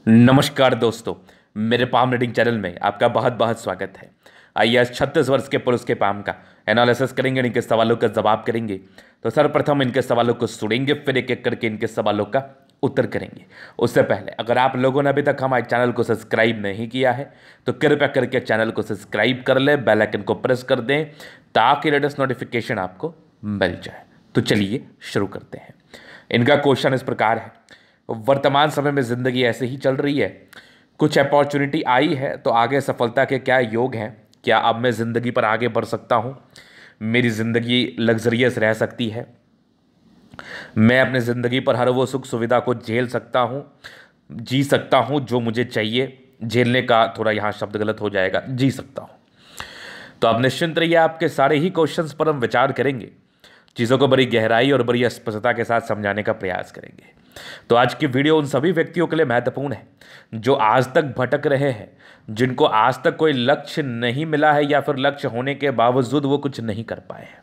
नमस्कार दोस्तों, मेरे पाम रीडिंग चैनल में आपका बहुत बहुत स्वागत है। आइए आज 36 वर्ष के पुरुष के पाम का एनालिसिस करेंगे, इनके सवालों का जवाब करेंगे। तो सर्वप्रथम इनके सवालों को सुनेंगे, फिर एक एक करके इनके सवालों का उत्तर करेंगे। उससे पहले अगर आप लोगों ने अभी तक हमारे चैनल को सब्सक्राइब नहीं किया है तो कृपया करके चैनल को सब्सक्राइब कर लें, बेल आइकन को प्रेस कर दें ताकि लेटेस्ट नोटिफिकेशन आपको मिल जाए। तो चलिए शुरू करते हैं। इनका क्वेश्चन इस प्रकार है, वर्तमान समय में ज़िंदगी ऐसे ही चल रही है, कुछ अपॉर्चुनिटी आई है तो आगे सफलता के क्या योग हैं? क्या अब मैं ज़िंदगी पर आगे बढ़ सकता हूँ? मेरी ज़िंदगी लग्जरियस रह सकती है? मैं अपनी ज़िंदगी पर हर वो सुख सुविधा को झेल सकता हूँ, जी सकता हूँ जो मुझे चाहिए। झेलने का थोड़ा यहाँ शब्द गलत हो जाएगा, जी सकता हूँ। तो आप निश्चिंत रहिए, आपके सारे ही क्वेश्चंस पर हम विचार करेंगे, चीज़ों को बड़ी गहराई और बड़ी स्पष्टता के साथ समझाने का प्रयास करेंगे। तो आज की वीडियो उन सभी व्यक्तियों के लिए महत्वपूर्ण है जो आज तक भटक रहे हैं, जिनको आज तक कोई लक्ष्य नहीं मिला है या फिर लक्ष्य होने के बावजूद वो कुछ नहीं कर पाए हैं।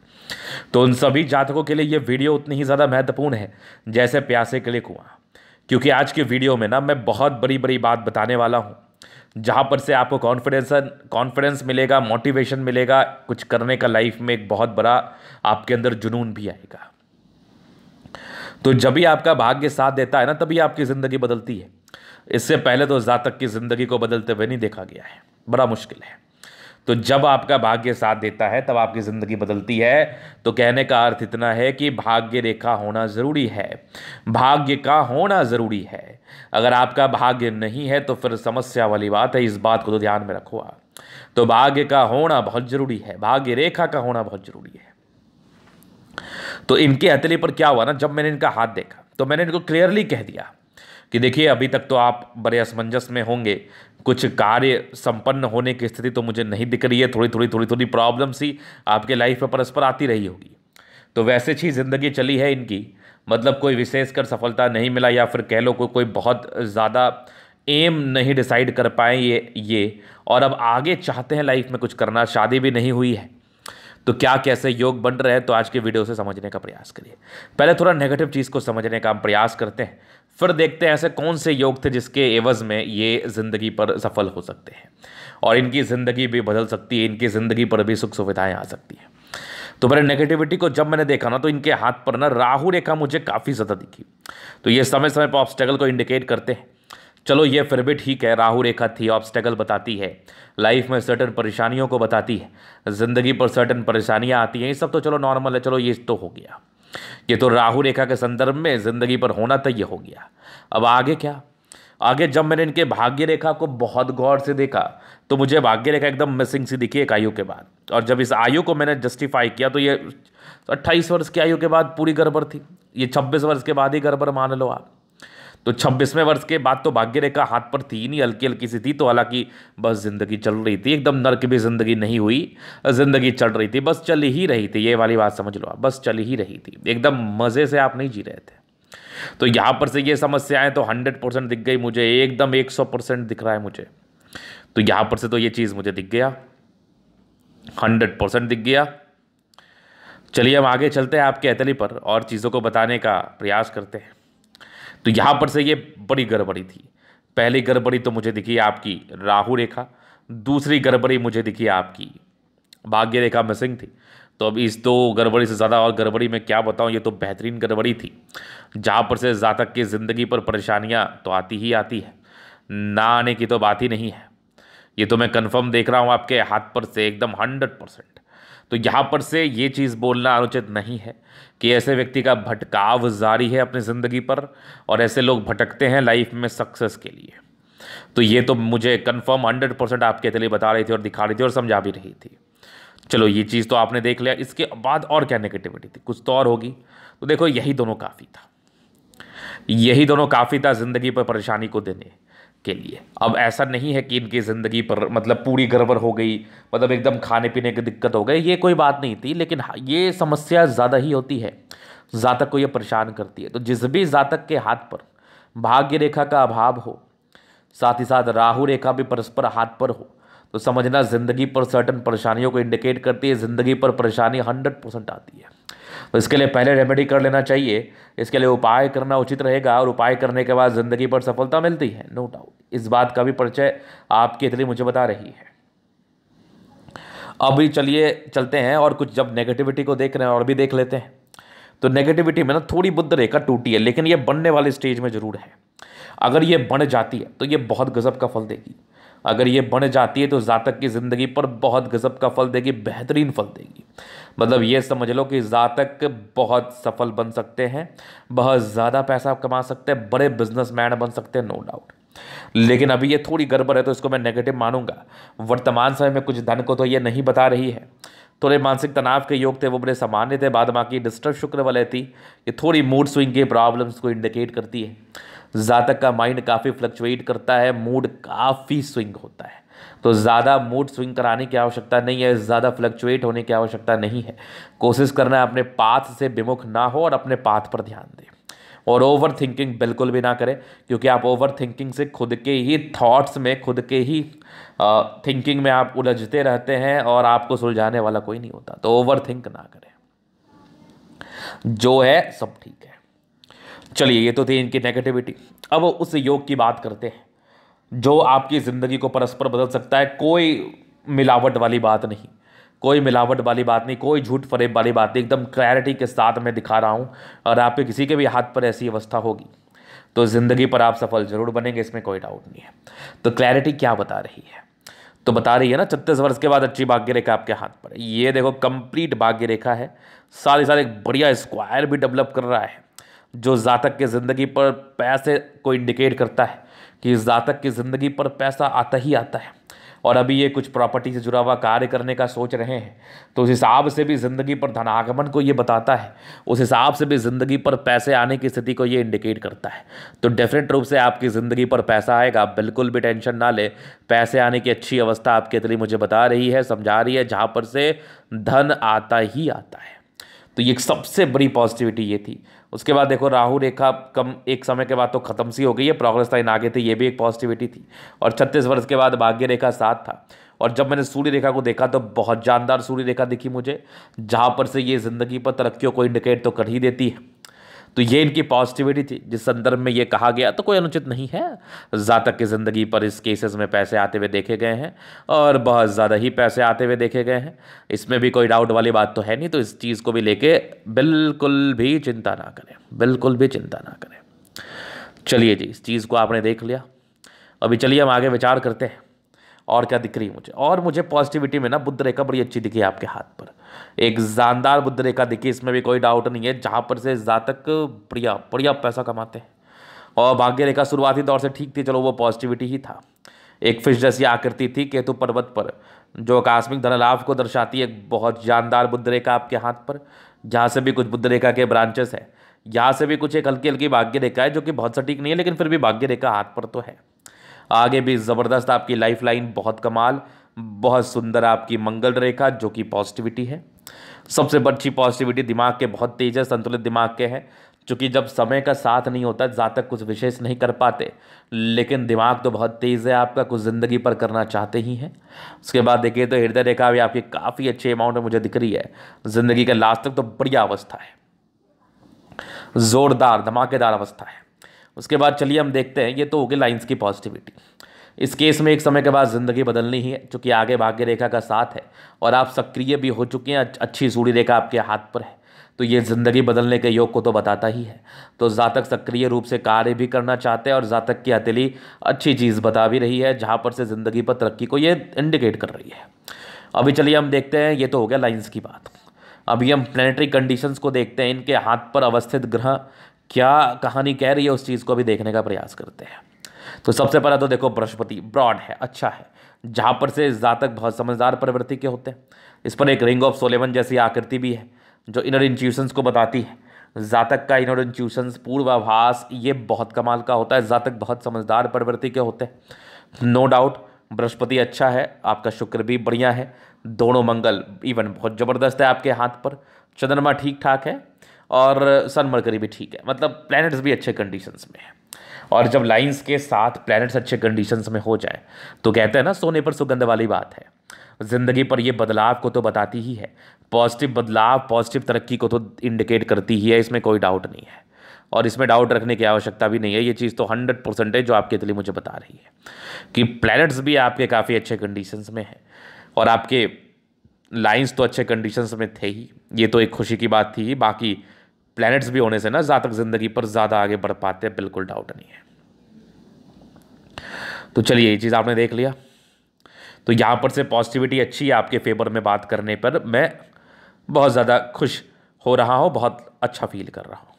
तो उन सभी जातकों के लिए ये वीडियो उतनी ही ज़्यादा महत्वपूर्ण है जैसे प्यासे के लिए कुआं, क्योंकि आज की वीडियो में ना मैं बहुत बड़ी बड़ी बात बताने वाला हूँ, जहाँ पर से आपको कॉन्फिडेंस मिलेगा, मोटिवेशन मिलेगा, कुछ करने का लाइफ में एक बहुत बड़ा आपके अंदर जुनून भी आएगा। तो जब भी आपका भाग्य साथ देता है ना, तभी आपकी ज़िंदगी बदलती है। इससे पहले तो जातक की ज़िंदगी को बदलते हुए नहीं देखा गया है, बड़ा मुश्किल है। तो जब आपका भाग्य साथ देता है तब आपकी ज़िंदगी बदलती है। तो कहने का अर्थ इतना है कि भाग्य रेखा होना ज़रूरी है, भाग्य का होना ज़रूरी है। अगर आपका भाग्य नहीं है तो फिर समस्या वाली बात है, इस बात को तो ध्यान में रखो आप। तो भाग्य का होना बहुत ज़रूरी है, भाग्य रेखा का होना बहुत ज़रूरी है। तो इनके हथेली पर क्या हुआ ना, जब मैंने इनका हाथ देखा तो मैंने इनको क्लियरली कह दिया कि देखिए अभी तक तो आप बड़े असमंजस में होंगे, कुछ कार्य संपन्न होने की स्थिति तो मुझे नहीं दिख रही है, थोड़ी प्रॉब्लम सी आपके लाइफ में परस्पर आती रही होगी। तो वैसे ही ज़िंदगी चली है इनकी, मतलब कोई विशेषकर सफलता नहीं मिला या फिर कह लो कोई बहुत ज़्यादा एम नहीं डिसाइड कर पाए ये और अब आगे चाहते हैं लाइफ में कुछ करना, शादी भी नहीं हुई है। तो क्या कैसे योग बन रहे हैं, तो आज के वीडियो से समझने का प्रयास करिए। पहले थोड़ा नेगेटिव चीज़ को समझने का हम प्रयास करते हैं, फिर देखते हैं ऐसे कौन से योग थे जिसके एवज में ये ज़िंदगी पर सफल हो सकते हैं और इनकी ज़िंदगी भी बदल सकती है, इनकी ज़िंदगी पर भी सुख सुविधाएं आ सकती हैं। तो मेरे नेगेटिविटी को जब मैंने देखा ना, तो इनके हाथ पर ना राहु रेखा मुझे काफ़ी ज़्यादा दिखी। तो ये समय समय पर ऑब्स्टेकल को इंडिकेट करते हैं। चलो ये फिर भी ठीक है, राहु रेखा थी, ऑब्स्टेकल बताती है, लाइफ में सर्टन परेशानियों को बताती है, ज़िंदगी पर सर्टन परेशानियां आती हैं, ये सब तो चलो नॉर्मल है। चलो ये तो हो गया, ये तो राहु रेखा के संदर्भ में ज़िंदगी पर होना था, ये हो गया। अब आगे क्या? आगे जब मैंने इनके भाग्य रेखा को बहुत गौर से देखा तो मुझे भाग्य रेखा एकदम मिसिंग सी दिखी एक आयु के बाद। और जब इस आयु को मैंने जस्टिफाई किया तो ये 28 वर्ष की आयु के बाद पूरी गड़बड़ थी, ये 26 वर्ष के बाद ही गड़बड़ मान लो आप। तो 26वें वर्ष के बाद तो भाग्य रेखा हाथ पर थी नहीं, हल्की हल्की सी थी। तो हालांकि बस ज़िंदगी चल रही थी, एकदम नर्क भी ज़िंदगी नहीं हुई, ज़िंदगी चल रही थी, बस चल ही रही थी, ये वाली बात समझ लो आप, बस चल ही रही थी, एकदम मज़े से आप नहीं जी रहे थे। तो यहाँ पर से ये समस्याएं तो 100% दिख गई मुझे, एकदम 100% दिख रहा है मुझे। तो यहाँ पर से तो ये चीज़ मुझे दिख गया, 100% दिख गया। चलिए हम आगे चलते हैं आपके हथेली पर और चीज़ों को बताने का प्रयास करते हैं। तो यहाँ पर से ये बड़ी गड़बड़ी थी। पहली गड़बड़ी तो मुझे दिखी आपकी राहु रेखा, दूसरी गड़बड़ी मुझे दिखी आपकी भाग्य रेखा मिसिंग थी। तो अब इस दो गड़बड़ी से ज़्यादा और गड़बड़ी मैं क्या बताऊँ, ये तो बेहतरीन गड़बड़ी थी, जहाँ पर से जातक की ज़िंदगी पर परेशानियाँ तो आती ही आती है, ना आने की तो बात ही नहीं है। ये तो मैं कन्फर्म देख रहा हूँ आपके हाथ पर से एकदम 100%। तो यहाँ पर से ये चीज़ बोलना अनुचित नहीं है कि ऐसे व्यक्ति का भटकाव जारी है अपनी ज़िंदगी पर और ऐसे लोग भटकते हैं लाइफ में सक्सेस के लिए। तो ये तो मुझे कंफर्म 100% आपके लिए बता रही थी और दिखा रही थी और समझा भी रही थी। चलो ये चीज़ तो आपने देख लिया, इसके बाद और क्या नेगेटिविटी थी, कुछ तो और होगी। तो देखो यही दोनों काफ़ी था, यही दोनों काफ़ी था ज़िंदगी पर परेशानी को देने के लिए। अब ऐसा नहीं है कि इनकी ज़िंदगी पर मतलब पूरी गड़बड़ हो गई, मतलब एकदम खाने पीने की दिक्कत हो गई, ये कोई बात नहीं थी। लेकिन हाँ, ये समस्या ज़्यादा ही होती है, जातक को ये परेशान करती है। तो जिस भी जातक के हाथ पर भाग्य रेखा का अभाव हो, साथ ही साथ राहु रेखा भी परस्पर हाथ पर हो, तो समझना ज़िंदगी पर सर्टन परेशानियों को इंडिकेट करती है, ज़िंदगी पर परेशानी 100% आती है। तो इसके लिए पहले रेमेडी कर लेना चाहिए, इसके लिए उपाय करना उचित रहेगा और उपाय करने के बाद ज़िंदगी पर सफलता मिलती है, नो डाउट। इस बात का भी परिचय आपकी तिथि मुझे बता रही है। अभी चलिए चलते हैं और कुछ जब नेगेटिविटी को देख रहे हैं और भी देख लेते हैं। तो नेगेटिविटी में ना थोड़ी बुध रेखा टूटी है, लेकिन ये बनने वाले स्टेज में जरूर है। अगर ये बन जाती है तो ये बहुत गजब का फल देगी। अगर ये बन जाती है तो जातक की जिंदगी पर बहुत गजब का फल देगी, बेहतरीन फल देगी। मतलब ये समझ लो कि जातक बहुत सफल बन सकते हैं, बहुत ज़्यादा पैसा कमा सकते हैं, बड़े बिजनेसमैन बन सकते हैं, नो डाउट। लेकिन अभी ये थोड़ी गड़बड़ है तो इसको मैं नेगेटिव मानूंगा। वर्तमान समय में कुछ धन को तो ये नहीं बता रही है। थोड़े मानसिक तनाव के योग थे, वो बड़े सामान्य थे। बाद बाकी डिस्टर्ब शुक्र वाले थी, ये थोड़ी मूड स्विंग के प्रॉब्लम्स को इंडिकेट करती है। जातक का माइंड काफ़ी फ्लक्चुएट करता है, मूड काफ़ी स्विंग होता है। तो ज़्यादा मूड स्विंग कराने की आवश्यकता नहीं है, ज़्यादा फ्लक्चुएट होने की आवश्यकता नहीं है। कोशिश करना है अपने पाथ से विमुख ना हो और अपने पाथ पर ध्यान दें। और ओवर थिंकिंग बिल्कुल भी ना करें, क्योंकि आप ओवर थिंकिंग से खुद के ही थॉट्स में, खुद के ही थिंकिंग में आप उलझते रहते हैं और आपको सुलझाने वाला कोई नहीं होता। तो ओवर थिंक ना करें, जो है सब ठीक है। चलिए, ये तो थी इनकी नेगेटिविटी। अब उस योग की बात करते हैं जो आपकी ज़िंदगी को परस्पर बदल सकता है। कोई मिलावट वाली बात नहीं, कोई मिलावट वाली बात नहीं, कोई झूठ फरेब वाली बात नहीं, एकदम क्लैरिटी के साथ मैं दिखा रहा हूँ। और आपके किसी के भी हाथ पर ऐसी अवस्था होगी तो ज़िंदगी पर आप सफल जरूर बनेंगे, इसमें कोई डाउट नहीं है। तो क्लैरिटी क्या बता रही है? तो बता रही है ना 36 वर्ष के बाद अच्छी भाग्य रेखा आपके हाथ पर है। ये देखो कंप्लीट भाग्य रेखा है, साथ ही साथ एक बढ़िया स्क्वायर भी डेवलप कर रहा है, जो जातक के ज़िंदगी पर पैसे को इंडिकेट करता है कि जातक की ज़िंदगी पर पैसा आता ही आता है। और अभी ये कुछ प्रॉपर्टी से जुड़ा हुआ कार्य करने का सोच रहे हैं, तो उस हिसाब से भी ज़िंदगी पर धनागमन को ये बताता है, उस हिसाब से भी ज़िंदगी पर पैसे आने की स्थिति को ये इंडिकेट करता है। तो डेफिनेट रूप से आपकी ज़िंदगी पर पैसा आएगा, बिल्कुल भी टेंशन ना ले। पैसे आने की अच्छी अवस्था आपके लिए मुझे बता रही है, समझा रही है, जहाँ पर से धन आता ही आता है। तो ये सबसे बड़ी पॉजिटिविटी ये थी। उसके बाद देखो राहु रेखा कम एक समय के बाद तो खत्म सी हो गई है, प्रोग्रेस लाइन आगे थी, ये भी एक पॉजिटिविटी थी। और 36 वर्ष के बाद भाग्य रेखा साथ था। और जब मैंने सूर्य रेखा को देखा तो बहुत जानदार सूर्य रेखा दिखी मुझे, जहाँ पर से ये ज़िंदगी पर तरक्कियों को इंडिकेट तो कर ही देती है। तो ये इनकी पॉजिटिविटी थी जिस संदर्भ में ये कहा गया, तो कोई अनुचित नहीं है। जातक की ज़िंदगी पर इस केसेस में पैसे आते हुए देखे गए हैं और बहुत ज़्यादा ही पैसे आते हुए देखे गए हैं, इसमें भी कोई डाउट वाली बात तो है नहीं। तो इस चीज़ को भी लेके बिल्कुल भी चिंता ना करें, बिल्कुल भी चिंता ना करें। चलिए जी, इस चीज़ को आपने देख लिया। अभी चलिए हम आगे विचार करते हैं और क्या दिख रही मुझे। और मुझे पॉजिटिविटी में ना बुध रेखा बड़ी अच्छी दिखी आपके हाथ पर, एक जानदार बुध रेखा दिखी, इसमें भी कोई डाउट नहीं है, जहाँ पर से जातक बढ़िया बढ़िया पैसा कमाते हैं। और भाग्य रेखा शुरुआती दौर से ठीक थी, चलो वो पॉजिटिविटी ही था। एक फिश जैसी आकृति थी केतु पर्वत पर, जो आकस्मिक धन लाभ को दर्शाती है। एक बहुत जानदार बुध रेखा आपके हाथ पर, जहाँ से भी कुछ बुध रेखा के ब्रांचेस है, यहाँ से भी कुछ एक हल्की हल्की भाग्य रेखा है, जो कि बहुत सटीक नहीं है, लेकिन फिर भी भाग्य रेखा हाथ पर तो है। आगे भी ज़बरदस्त आपकी लाइफ लाइन, बहुत कमाल, बहुत सुंदर आपकी मंगल रेखा, जो कि पॉजिटिविटी है। सबसे बड़ी पॉजिटिविटी दिमाग के बहुत तेज है, संतुलित दिमाग के हैं, क्योंकि जब समय का साथ नहीं होता जातक कुछ विशेष नहीं कर पाते, लेकिन दिमाग तो बहुत तेज़ है आपका, कुछ ज़िंदगी पर करना चाहते ही हैं। उसके बाद देखिए तो हृदय रेखा भी आपकी काफ़ी अच्छे अमाउंट में मुझे दिख रही है, ज़िंदगी के लास्ट तक तो बढ़िया अवस्था है, ज़ोरदार धमाकेदार अवस्था है। उसके बाद चलिए हम देखते हैं, ये तो हो गई लाइन्स की पॉजिटिविटी। इस केस में एक समय के बाद ज़िंदगी बदलनी ही है, क्योंकि आगे भाग्य रेखा का साथ है और आप सक्रिय भी हो चुके हैं, अच्छी सूर्य रेखा आपके हाथ पर है, तो ये ज़िंदगी बदलने के योग को तो बताता ही है। तो जातक सक्रिय रूप से कार्य भी करना चाहते हैं और जातक की हथेली अच्छी चीज़ बता भी रही है, जहाँ पर से ज़िंदगी पर तरक्की को ये इंडिकेट कर रही है। अभी चलिए हम देखते हैं, ये तो हो गया लाइन्स की बात। अभी हम प्लैनेटरी कंडीशंस को देखते हैं, इनके हाथ पर अवस्थित ग्रह क्या कहानी कह रही है, उस चीज़ को भी देखने का प्रयास करते हैं। तो सबसे पहला तो देखो बृहस्पति ब्रॉड है, अच्छा है, जहाँ पर से जातक बहुत समझदार प्रवृत्ति के होते हैं। इस पर एक रिंग ऑफ सोलेमन जैसी आकृति भी है, जो इनर इंट्यूशंस को बताती है। जातक का इनर इंट्यूशंस, पूर्वाभास, ये बहुत कमाल का होता है। जातक बहुत समझदार प्रवृत्ति के होते हैं, नो डाउट। बृहस्पति अच्छा है, आपका शुक्र भी बढ़िया है, दोनों मंगल इवन बहुत ज़बरदस्त है आपके हाथ पर, चंद्रमा ठीक ठाक है और सन मरकरी भी ठीक है, मतलब प्लैनेट्स भी अच्छे कंडीशंस में है। और जब लाइंस के साथ प्लैनेट्स अच्छे कंडीशंस में हो जाए तो कहते हैं ना सोने पर सुगंध वाली बात है। ज़िंदगी पर ये बदलाव को तो बताती ही है, पॉजिटिव बदलाव, पॉजिटिव तरक्की को तो इंडिकेट करती ही है, इसमें कोई डाउट नहीं है। और इसमें डाउट रखने की आवश्यकता भी नहीं है। ये चीज़ तो 100% है जो आपके तिथि मुझे बता रही है कि प्लैनेट्स भी आपके काफ़ी अच्छे कंडीशंस में हैं और आपके लाइंस तो अच्छे कंडीशंस में थे ही। ये तो एक खुशी की बात थी। बाकी प्लैनेट्स भी होने से ना जातक ज़िंदगी पर ज़्यादा आगे बढ़ पाते हैं, बिल्कुल डाउट नहीं है। तो चलिए, ये चीज़ आपने देख लिया। तो यहाँ पर से पॉजिटिविटी अच्छी है आपके फेवर में बात करने पर। मैं बहुत ज़्यादा खुश हो रहा हूँ, बहुत अच्छा फील कर रहा हूँ।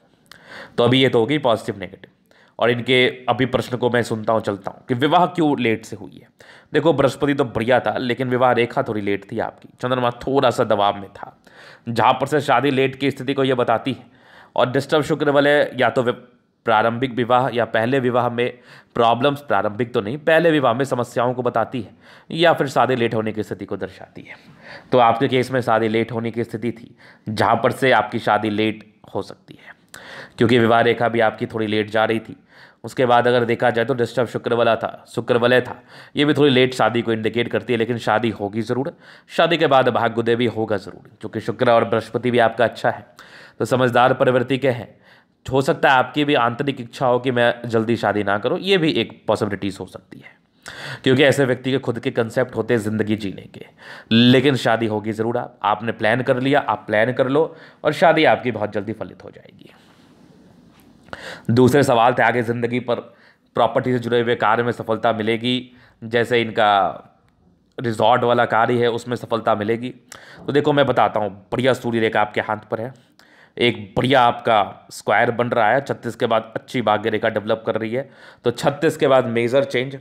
तो अभी ये तो हो गई पॉजिटिव नेगेटिव। और इनके अभी प्रश्न को मैं सुनता हूँ, चलता हूँ कि विवाह क्यों लेट से हुई है। देखो, बृहस्पति तो बढ़िया था, लेकिन विवाह रेखा थोड़ी लेट थी आपकी। चंद्रमा थोड़ा सा दबाव में था, जहाँ पर से शादी लेट की स्थिति को ये बताती है। और डिस्टर्ब शुक्र वाले या तो प्रारंभिक विवाह या पहले विवाह में प्रॉब्लम्स, प्रारंभिक तो नहीं, पहले विवाह में समस्याओं को बताती है, या फिर शादी लेट होने की स्थिति को दर्शाती है। तो आपके केस में शादी लेट होने की स्थिति थी, जहाँ पर से आपकी शादी लेट हो सकती है, क्योंकि विवाह रेखा भी आपकी थोड़ी लेट जा रही थी। उसके बाद अगर देखा जाए तो डिस्टर्ब शुक्र वाला था, शुक्र वलय था, ये भी थोड़ी लेट शादी को इंडिकेट करती है। लेकिन शादी होगी ज़रूर, शादी के बाद भाग्योदय भी होगा ज़रूर, क्योंकि शुक्र और बृहस्पति भी आपका अच्छा है। तो समझदार प्रवृत्ति के हैं। हो सकता है आपकी भी आंतरिक इच्छा हो कि मैं जल्दी शादी ना करूं, ये भी एक पॉसिबिलिटीज़ हो सकती है, क्योंकि ऐसे व्यक्ति के खुद के कंसेप्ट होते हैं ज़िंदगी जीने के। लेकिन शादी होगी ज़रूर। आपने प्लान कर लिया, आप प्लान कर लो और शादी आपकी बहुत जल्दी फलित हो जाएगी। दूसरे सवाल थे आगे, ज़िंदगी पर प्रॉपर्टी से जुड़े हुए कार्य में सफलता मिलेगी, जैसे इनका रिजॉर्ट वाला कार्य है उसमें सफलता मिलेगी। तो देखो, मैं बताता हूँ, बढ़िया सूर्य रेखा आपके हाथ पर है, एक बढ़िया आपका स्क्वायर बन रहा है, 36 के बाद अच्छी भाग्य रेखा डेवलप कर रही है। तो 36 के बाद मेजर चेंज,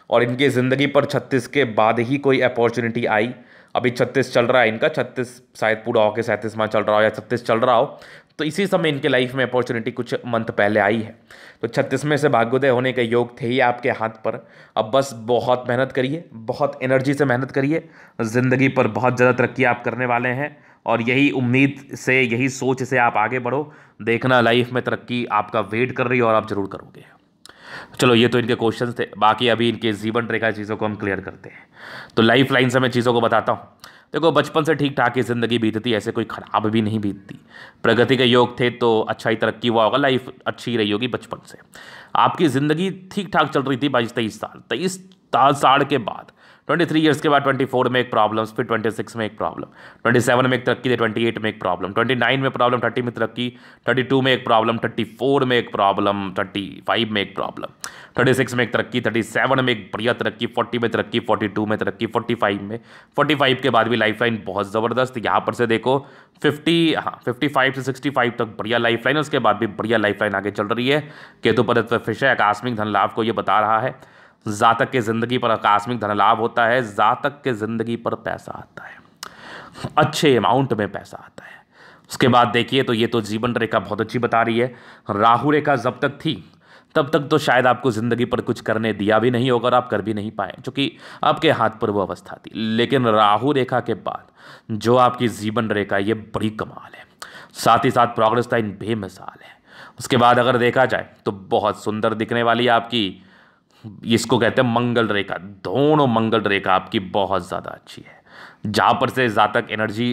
और इनकी ज़िंदगी पर 36 के बाद ही कोई अपॉर्चुनिटी आई। अभी 36 चल रहा है इनका, 36 शायद पूरा होकर 37वां चल रहा हो या 36 चल रहा हो, तो इसी समय इनके लाइफ में अपॉर्चुनिटी कुछ मंथ पहले आई है। तो 36 में से भाग्योदय होने के योग थे ही आपके हाथ पर। अब बस बहुत मेहनत करिए, बहुत एनर्जी से मेहनत करिए, ज़िंदगी पर बहुत ज़्यादा तरक्की आप करने वाले हैं। और यही उम्मीद से, यही सोच से आप आगे बढ़ो। देखना, लाइफ में तरक्की आपका वेट कर रही है और आप जरूर करोगे। चलो, ये तो इनके क्वेश्चंस थे। बाकी अभी इनके जीवन रेखा चीज़ों को हम क्लियर करते हैं। तो लाइफ लाइन से मैं चीज़ों को बताता हूँ। देखो, बचपन से ठीक ठाक ही ज़िंदगी बीतती, ऐसे कोई ख़राब भी नहीं बीतती। प्रगति के योग थे तो अच्छा ही तरक्की हुआ होगा, लाइफ अच्छी रही होगी बचपन से। आपकी ज़िंदगी ठीक ठाक चल रही थी 22-23 साल, 23 साल के बाद 23 ईयर्स के बाद 24 में एक प्रॉब्लम, फिर 26 में एक प्रॉब्लम, 27 में एक तरक्की, 28 में एक प्रॉब्लम, 29 में प्रॉब्लम, 30 में तरक्की, 32 में एक प्रॉब्लम, 34 में एक प्रॉब्लम, 35 में एक प्रॉब्लम, 36 में एक तरक्की, 37 में एक बढ़िया तरक्की, 40 में तरक्की, 42 में तरक्की, 45 के बाद भी लाइफ लाइन बहुत ज़बरदस्त। यहाँ पर से देखो 55 से 65 तक बढ़िया लाइफ लाइन, उसके बाद भी बढ़िया लाइफ लाइन आगे चल रही है। केतु परत्व फिश है, आकस्मिक धन लाभ को ये बता रहा है। जातक के ज़िंदगी पर आकस्मिक धन लाभ होता है, जातक के ज़िंदगी पर पैसा आता है, अच्छे अमाउंट में पैसा आता है। उसके बाद देखिए तो ये तो जीवन रेखा बहुत अच्छी बता रही है। राहु रेखा जब तक थी तब तक तो शायद आपको ज़िंदगी पर कुछ करने दिया भी नहीं होगा और आप कर भी नहीं पाए, क्योंकि आपके हाथ पर वो अवस्था थी। लेकिन राहु रेखा के बाद जो आपकी जीवन रेखा, ये बड़ी कमाल है। साथ ही साथ प्रोग्रेस लाइन बेमिसाल है। उसके बाद अगर देखा जाए तो बहुत सुंदर दिखने वाली आपकी, इसको कहते हैं मंगल रेखा। दोनों मंगल रेखा आपकी बहुत ज़्यादा अच्छी है, जहाँ पर से जातक एनर्जी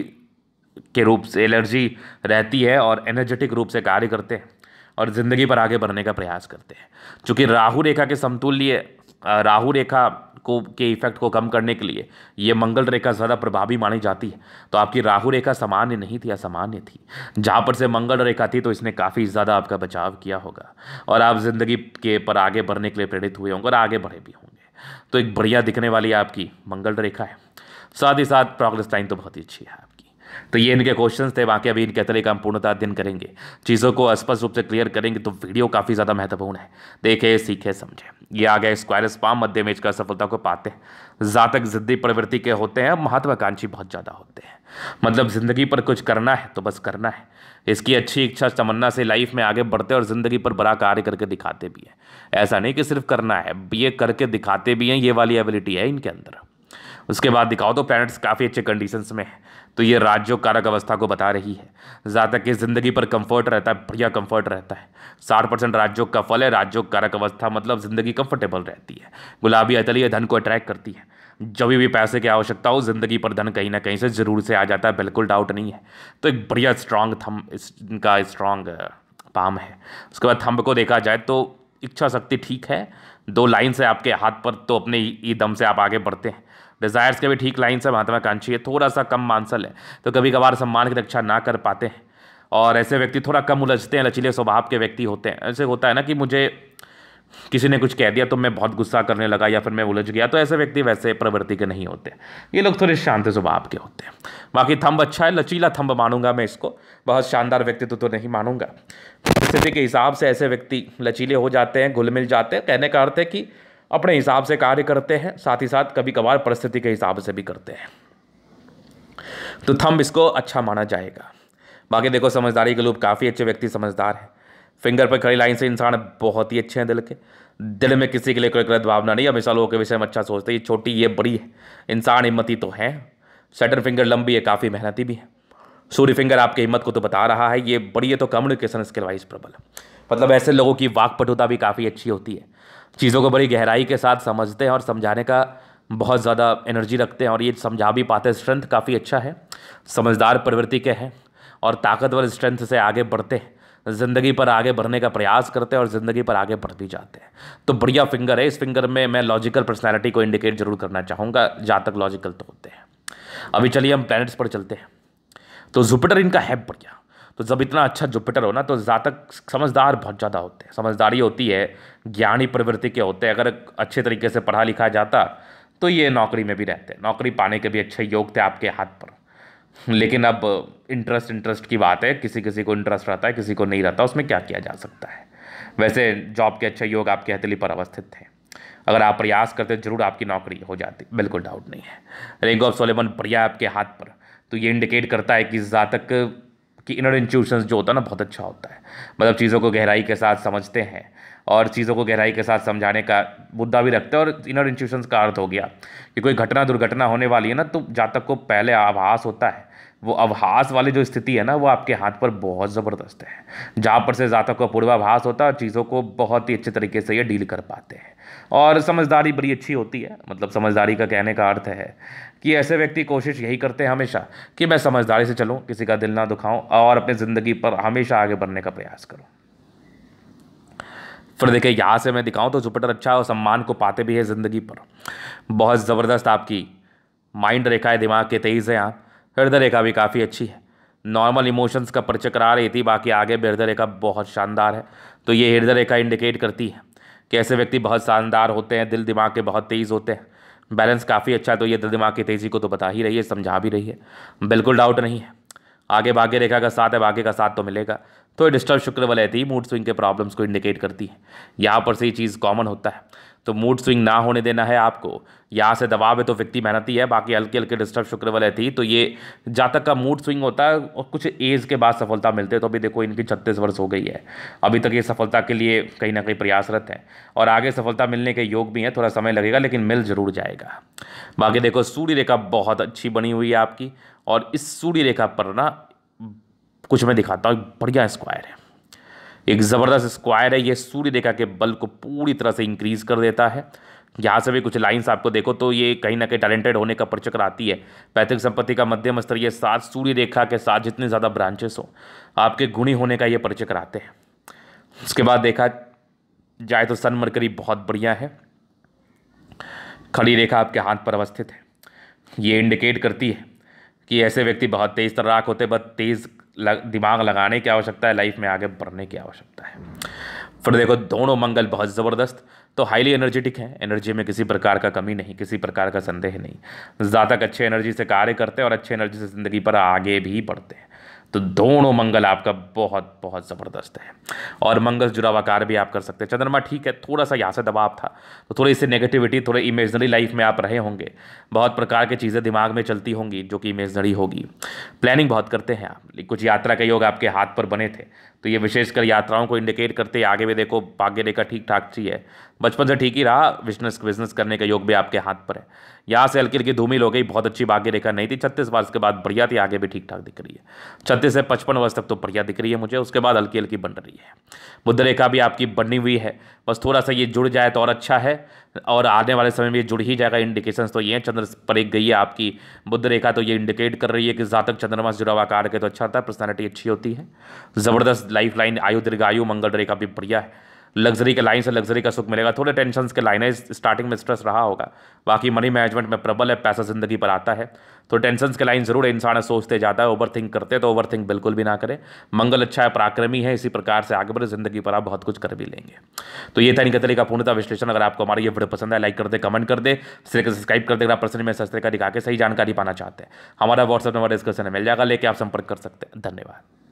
के रूप से एनर्जी रहती है और एनर्जेटिक रूप से कार्य करते हैं और ज़िंदगी पर आगे बढ़ने का प्रयास करते हैं। चूँकि राहु रेखा के समतुल्य, राहु रेखा को के इफेक्ट को कम करने के लिए ये मंगल रेखा ज़्यादा प्रभावी मानी जाती है। तो आपकी राहु रेखा सामान्य नहीं थी, असामान्य थी। जहाँ पर से मंगल रेखा थी तो इसने काफ़ी ज़्यादा आपका बचाव किया होगा और आप ज़िंदगी के पर आगे बढ़ने के लिए प्रेरित हुए होंगे और आगे बढ़े भी होंगे। तो एक बढ़िया दिखने वाली आपकी मंगल रेखा है। साथ ही साथ प्रोग्रेस लाइन तो बहुत ही अच्छी है आपकी। तो ये इनके क्वेश्चंस थे। बाकी अभी इनके तरीके हम पूर्णतः अध्ययन करेंगे, चीज़ों को स्पष्ट रूप से क्लियर करेंगे। तो वीडियो काफ़ी ज़्यादा महत्वपूर्ण है, देखे सीखे समझे। ये आ गए स्क्वायर स्पाम, मध्य में का सफलता को पाते हैं। जातक जिद्दी प्रवृत्ति के होते हैं, महत्वाकांक्षी बहुत ज़्यादा होते हैं। मतलब ज़िंदगी पर कुछ करना है तो बस करना है। इसकी अच्छी इच्छा तमन्ना से लाइफ में आगे बढ़ते हैं और ज़िंदगी पर बड़ा कार्य करके दिखाते भी हैं। ऐसा नहीं कि सिर्फ करना है, ये करके दिखाते भी हैं। ये वाली एबिलिटी है इनके अंदर। उसके बाद दिखाओ तो प्लैनेट्स काफ़ी अच्छे कंडीशंस में है, तो ये राज्यों कारक अवस्था को बता रही है। जातक की ज़िंदगी पर कंफर्ट रहता है, बढ़िया कंफर्ट रहता है। 60% राज्यों का फल है। राज्यों कारक अवस्था मतलब ज़िंदगी कंफर्टेबल रहती है। गुलाबी अतलीय धन को अट्रैक्ट करती है। जब भी पैसे की आवश्यकता हो, ज़िंदगी पर धन कहीं ना कहीं से ज़रूर से आ जाता है, बिल्कुल डाउट नहीं है। तो एक बढ़िया स्ट्रांग थम इनका स्ट्रांग पाम है। उसके बाद थंब को देखा जाए तो इच्छा शक्ति ठीक है, 2 लाइन से आपके हाथ पर, तो अपने ही दम से आप आगे बढ़ते हैं। डिज़ायर्स के भी ठीक लाइन से, महत्वाकांक्षी है, थोड़ा सा कम मानसल है, तो कभी कभार सम्मान की रक्षा ना कर पाते हैं। और ऐसे व्यक्ति थोड़ा कम उलझते हैं, लचीले स्वभाव के व्यक्ति होते हैं। ऐसे होता है ना कि मुझे किसी ने कुछ कह दिया तो मैं बहुत गुस्सा करने लगा या फिर मैं उलझ गया, तो ऐसे व्यक्ति वैसे प्रवृत्ति के नहीं होते। ये लोग थोड़े शांत स्वभाव के होते हैं। बाकी थंब अच्छा है, लचीला थंब मानूंगा मैं इसको, बहुत शानदार व्यक्तित्व तो नहीं मानूंगा। स्थिति के हिसाब से ऐसे व्यक्ति लचीले हो जाते हैं, घुल मिल जाते हैं। कहने का अर्थ है कि अपने हिसाब से कार्य करते हैं, साथ ही साथ कभी कभार परिस्थिति के हिसाब से भी करते हैं, तो थंब इसको अच्छा माना जाएगा। बाकी देखो समझदारी के लोग काफ़ी अच्छे व्यक्ति समझदार हैं। फिंगर पर खड़ी लाइन से इंसान बहुत ही अच्छे हैं दिल के, दिल में किसी के लिए कोई गलत भावना नहीं, हमेशा लोगों के विषय में अच्छा सोचते हैं। ये छोटी ये बड़ी है, इंसान हिम्मती तो है। सेटन फिंगर लंबी है, काफ़ी मेहनती भी है। सूर्य फिंगर आपकी हिम्मत को तो बता रहा है, ये बड़ी है तो कम्युनिकेशन स्किल वाइज प्रबल, मतलब ऐसे लोगों की वाक्पटुता भी काफ़ी अच्छी होती है, चीज़ों को बड़ी गहराई के साथ समझते हैं और समझाने का बहुत ज़्यादा एनर्जी रखते हैं और ये समझा भी पाते हैं। स्ट्रेंथ काफ़ी अच्छा है, समझदार प्रवृत्ति के हैं और ताकतवर स्ट्रेंथ से आगे बढ़ते हैं, ज़िंदगी पर आगे बढ़ने का प्रयास करते हैं और ज़िंदगी पर आगे बढ़ भी जाते हैं। तो बढ़िया फिंगर है। इस फिंगर में मैं लॉजिकल पर्सनैलिटी को इंडिकेट जरूर करना चाहूँगा, जहाँ तक लॉजिकल तो होते हैं। अभी चलिए हम प्लैनेट्स पर चलते हैं। तो जुपिटर इनका है बढ़िया। तो जब इतना अच्छा जुपिटर हो ना, तो जातक समझदार बहुत ज़्यादा होते हैं, समझदारी होती है, ज्ञानी प्रवृत्ति के होते हैं। अगर अच्छे तरीके से पढ़ा लिखा जाता तो ये नौकरी में भी रहते हैं, नौकरी पाने के भी अच्छे योग थे आपके हाथ पर। लेकिन अब इंटरेस्ट की बात है, किसी किसी को इंटरेस्ट रहता है, किसी को नहीं रहता, उसमें क्या किया जा सकता है। वैसे जॉब के अच्छे योग आपके हथेली पर अवस्थित थे, अगर आप प्रयास करते जरूर आपकी नौकरी हो जाती, बिल्कुल डाउट नहीं है। रिंग ऑफ सोलेमन बढ़िया आपके हाथ पर, तो ये इंडिकेट करता है कि जातक की इनर इंट्यूशंस जो होता है ना बहुत अच्छा होता है, मतलब चीज़ों को गहराई के साथ समझते हैं और चीज़ों को गहराई के साथ समझाने का मुद्दा भी रखते हैं। और इनर इंट्यूशंस का अर्थ हो गया कि कोई घटना दुर्घटना होने वाली है ना, तो जातक को पहले आभास होता है, वो आभास वाली जो स्थिति है ना वो आपके हाथ पर बहुत ज़बरदस्त है, जहाँ पर से जातक को पूर्वाभास होता है और चीज़ों को बहुत ही अच्छे तरीके से ये डील कर पाते हैं। और समझदारी बड़ी अच्छी होती है, मतलब समझदारी का कहने का अर्थ है कि ऐसे व्यक्ति कोशिश यही करते हैं हमेशा कि मैं समझदारी से चलूँ, किसी का दिल ना दुखाऊं और अपनी ज़िंदगी पर हमेशा आगे बढ़ने का प्रयास करूँ। फिर देखिए यहाँ से मैं दिखाऊं तो जुपिटर अच्छा है और सम्मान को पाते भी है ज़िंदगी पर, बहुत ज़बरदस्त आपकी माइंड रेखा है, दिमाग के तेईस है। आप हृदय रेखा भी काफ़ी अच्छी है, नॉर्मल इमोशंस का परिचय करा रही थी, बाकी आगे भी हृदय रेखा बहुत शानदार है। तो ये हृदय रेखा इंडिकेट करती है कि ऐसे व्यक्ति बहुत शानदार होते हैं, दिल दिमाग के बहुत तेज़ होते हैं, बैलेंस काफ़ी अच्छा है। तो ये दिल दिमाग की तेज़ी को तो बता ही रही है, समझा भी रही है, बिल्कुल डाउट नहीं है। आगे भाग्य रेखा का साथ है, भाग्य का साथ तो मिलेगा। तो डिस्टर्ब शुक्र वाले थी, मूड स्विंग के प्रॉब्लम्स को इंडिकेट करती है, यहाँ पर से ये चीज़ कॉमन होता है। तो मूड स्विंग ना होने देना है आपको, यहाँ से दबाव है तो व्यक्ति मेहनती है, बाकी हल्के हल्के डिस्टर्ब शुक्र वाले थी। तो ये जातक का मूड स्विंग होता है और कुछ एज के बाद सफलता मिलते हैं। तो अभी देखो इनकी 36 वर्ष हो गई है, अभी तक ये सफलता के लिए कहीं ना कहीं प्रयासरत है और आगे सफलता मिलने के योग भी हैं, थोड़ा समय लगेगा लेकिन मिल जरूर जाएगा। बाकी देखो सूर्य रेखा बहुत अच्छी बनी हुई है आपकी, और इस सूर्य रेखा पर ना कुछ मैं दिखाता हूँ, बढ़िया स्क्वायर है, एक ज़बरदस्त स्क्वायर है। ये सूर्य रेखा के बल को पूरी तरह से इंक्रीज कर देता है। यहाँ से भी कुछ लाइंस आपको देखो तो ये कहीं ना कहीं टैलेंटेड होने का परिचय कराती है। पैतृक संपत्ति का मध्यम स्तर, ये 7 सूर्य रेखा के साथ जितने ज़्यादा ब्रांचेस हो आपके गुणी होने का ये परिचय कराते हैं। उसके बाद देखा जाए तो सन मरकरी बहुत बढ़िया है, खड़ी रेखा आपके हाथ पर अवस्थित है। ये इंडिकेट करती है कि ऐसे व्यक्ति बहुत तेज़ तर्राक होते, बहुत तेज़ दिमाग लगाने की आवश्यकता है, लाइफ में आगे बढ़ने की आवश्यकता है। फिर देखो दोनों मंगल बहुत ज़बरदस्त, तो हाईली एनर्जेटिक है, एनर्जी में किसी प्रकार का कमी नहीं, किसी प्रकार का संदेह नहीं, ज़्यादा अच्छे एनर्जी से कार्य करते हैं और अच्छे एनर्जी से ज़िंदगी पर आगे भी बढ़ते हैं। तो दोनों मंगल आपका बहुत बहुत ज़बरदस्त है। और मंगल जुड़ा हुआ कार्य भी आप कर सकते हैं। चंद्रमा ठीक है, थोड़ा सा यहाँ से दबाव था, तो थोड़ी सी नेगेटिविटी, थोड़े इमेजनरी लाइफ में आप रहे होंगे, बहुत प्रकार की चीज़ें दिमाग में चलती होंगी जो कि इमेजनरी होगी। प्लानिंग बहुत करते हैं आप, कुछ यात्रा के योग आपके हाथ पर बने थे, तो ये विशेषकर यात्राओं को इंडिकेट करते हैं। आगे भी देखो भाग्य रेखा ठीक ठाक सी है, बचपन से ठीक ही रहा, बिजनेस करने का योग भी आपके हाथ पर है। यहाँ से हल्की हल्की धूमिल हो गई, बहुत अच्छी भाग्य रेखा नहीं थी, 36 वर्ष के बाद बढ़िया थी, आगे भी ठीक ठाक दिख रही है। 36 से 55 वर्ष तक तो बढ़िया दिख रही है मुझे, उसके बाद हल्की हल्की बन रही है। बुध रेखा भी आपकी बनी हुई है, बस थोड़ा सा ये जुड़ जाए तो और अच्छा है, और आने वाले समय में ये जुड़ ही जाएगा। इंडिकेशंस तो ये हैं, चंद्र पर एक गई है आपकी बुध रेखा, तो ये इंडिकेट कर रही है कि जहाँ तक चंद्रमा से जुड़ा हुआ कार्य के तो अच्छा होता है, पर्सनैलिटी अच्छी होती है, ज़बरदस्त लाइफ लाइन, आयु दीर्घायु, मंगल रेखा भी बढ़िया है, लग्जरी के लाइन से लग्जरी का सुख मिलेगा। थोड़े टेंशन के लाइन है, स्टार्टिंग में स्ट्रेस रहा होगा, बाकी मनी मैनेजमेंट में प्रबल है, पैसा जिंदगी पर आता है। तो टेंशन के लाइन जरूर इंसान सोचते जाता है, ओवर थिंक करते, तो ओवर थिंक बिल्कुल भी ना करें। मंगल अच्छा है, पराक्रमी है, इसी प्रकार से आगे बढ़े, जिंदगी पर आप बहुत कुछ कर भी लेंगे। तो ये था इनके तरीका पूर्णतः विश्लेषण। अगर आपको हमारा ये वीडियो पसंद है, लाइक कर दे, कमेंट कर दे, सब्सक्राइब कर दे। अगर पर्सनली में सस्ते का दिखा के सही जानकारी पाना चाहते हैं, हमारा व्हाट्सएप नंबर डिस्क्रिप्शन में मिल जाएगा, लेके आप संपर्क कर सकते हैं। धन्यवाद।